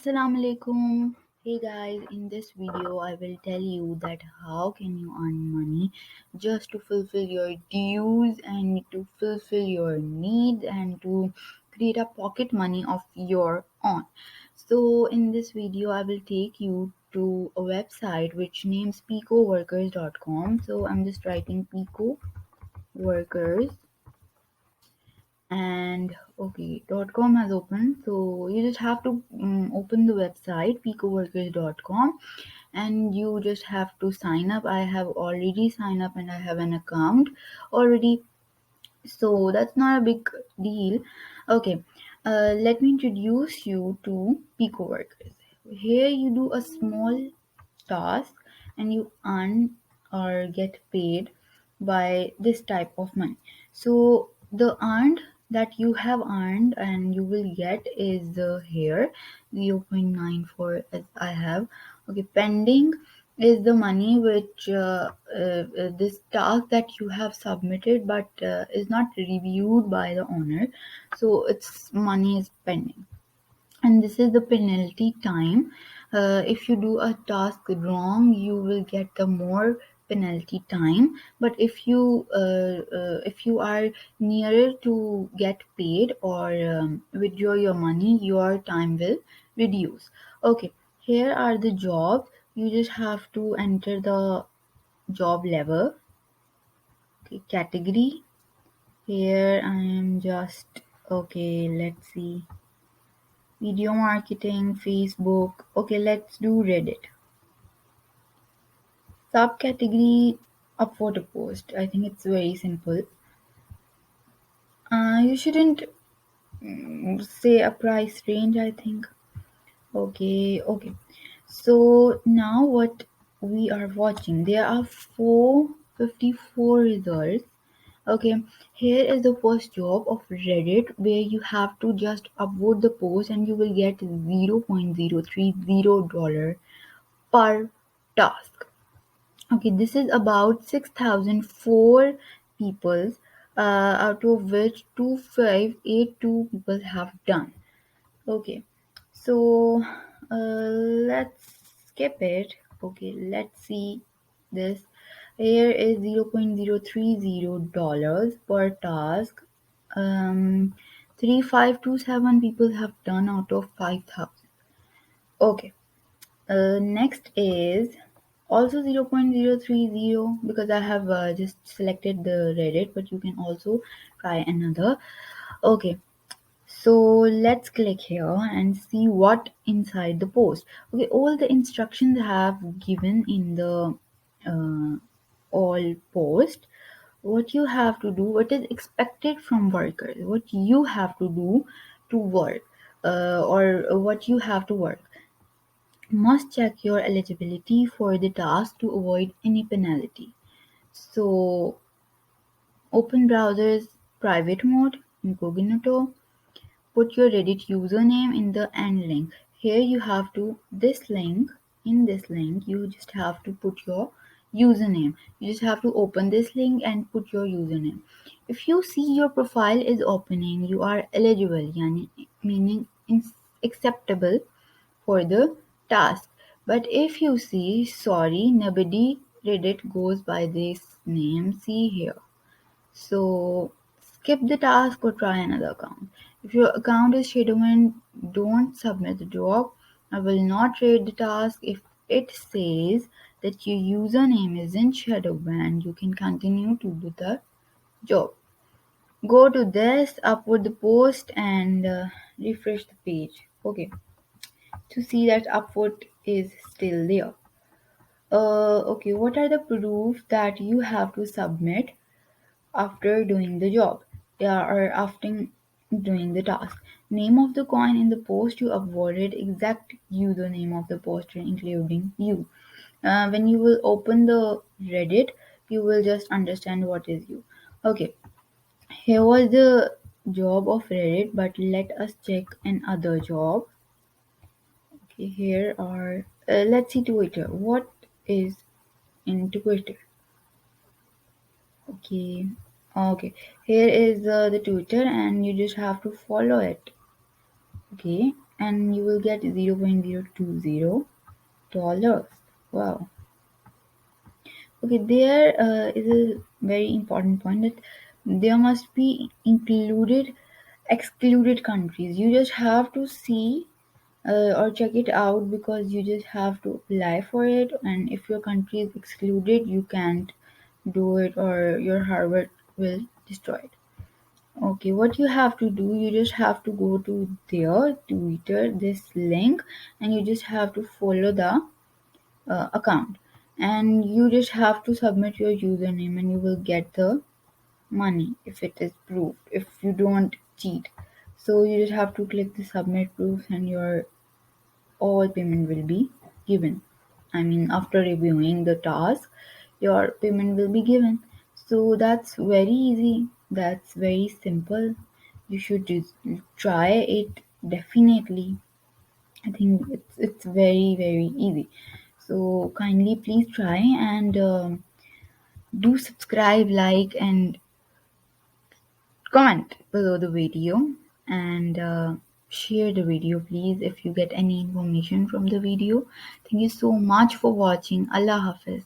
Assalamu alaikum. Hey guys, in this video I will tell you that how can you earn money just to fulfill your dues and to fulfill your needs and to create a pocket money of your own. So in this video I will take you to a website which names picoworkers.com. So I'm just writing Pico Workers and okay, .com has opened, so you just have to open the website picoworkers.com and you just have to sign up. I have already signed up and I have an account already, so that's not a big deal. Okay, let me introduce you to Picoworkers. Here you do a small task and you earn or get paid by this type of money. So the earned that you have earned and you will get is here 0.94 as I have. Okay, pending is the money which this task that you have submitted but is not reviewed by the owner, so its money is pending. And this is the penalty time. If you do a task wrong you will get the more penalty time, but if you are nearer to get paid or withdraw your money, your time will reduce. Okay, here are the jobs. You just have to enter the job level. Okay, category. Here I am just okay, let's see. Video marketing, Facebook. Okay, let's do Reddit. Subcategory, upvote a post. I think it's very simple. You shouldn't say a price range, I think. Okay. So now what we are watching, there are 454 results. Okay, here is the first job of Reddit where you have to just upvote the post and you will get $0.030 per task. Okay, this is about 6,004 people, out of which 2582 people have done. Okay, so let's skip it. Okay, let's see this. Here is $0.030 per task. 3527 people have done out of 5,000. Okay, next is also 0.030 because I have just selected the Reddit, but you can also try another. Okay, so let's click here and see what inside the post. Okay, all the instructions I have given in the uh, all post. What you have to do, what is expected from workers, what you have to do to work, or what you have to work. Must check your eligibility for the task to avoid any penalty. So open browser's private mode, incognito, put your Reddit username in the end link. Here you have to, in this link, you just have to put your username. You just have to open this link and put your username. If you see your profile is opening, you are eligible, yani, meaning acceptable for the task. But if you see, sorry, nobody Reddit goes by this name, see here. So skip the task or try another account. If your account is shadowman, don't submit the job. I will not rate the task. If it says that your username isn't shadow banned, you can continue to do the job. Go to this, upload the post, and refresh the page. Okay, to see that upvote is still there. Okay, what are the proofs that you have to submit after doing the job, yeah, or after doing the task? Name of the coin in the post you upvoted, exact username of the poster including you. When you will open the Reddit, you will just understand what is you. Okay, here was the job of Reddit, but let us check another job. Okay, here are let's see Twitter. What is in Twitter? Okay, okay. Here is the Twitter, and you just have to follow it. Okay. and you will get 0.020 dollars. Wow. Okay, there is a very important point that there must be included excluded countries. You just have to see or check it out, because you just have to apply for it, and if your country is excluded you can't do it, or your Harvard will destroy it. Okay, what you have to do, you just have to go to their Twitter, this link, and you just have to follow the account, and you just have to submit your username and you will get the money if it is proved, if you don't cheat. So you just have to click the submit proofs and your all payment will be given. I mean, after reviewing the task, your payment will be given. So that's very easy. That's very simple. You should just try it definitely. I think it's very easy. So kindly please try, and do subscribe, like, and comment below the video, and share the video please if you get any information from the video. Thank you so much for watching. Allah Hafiz.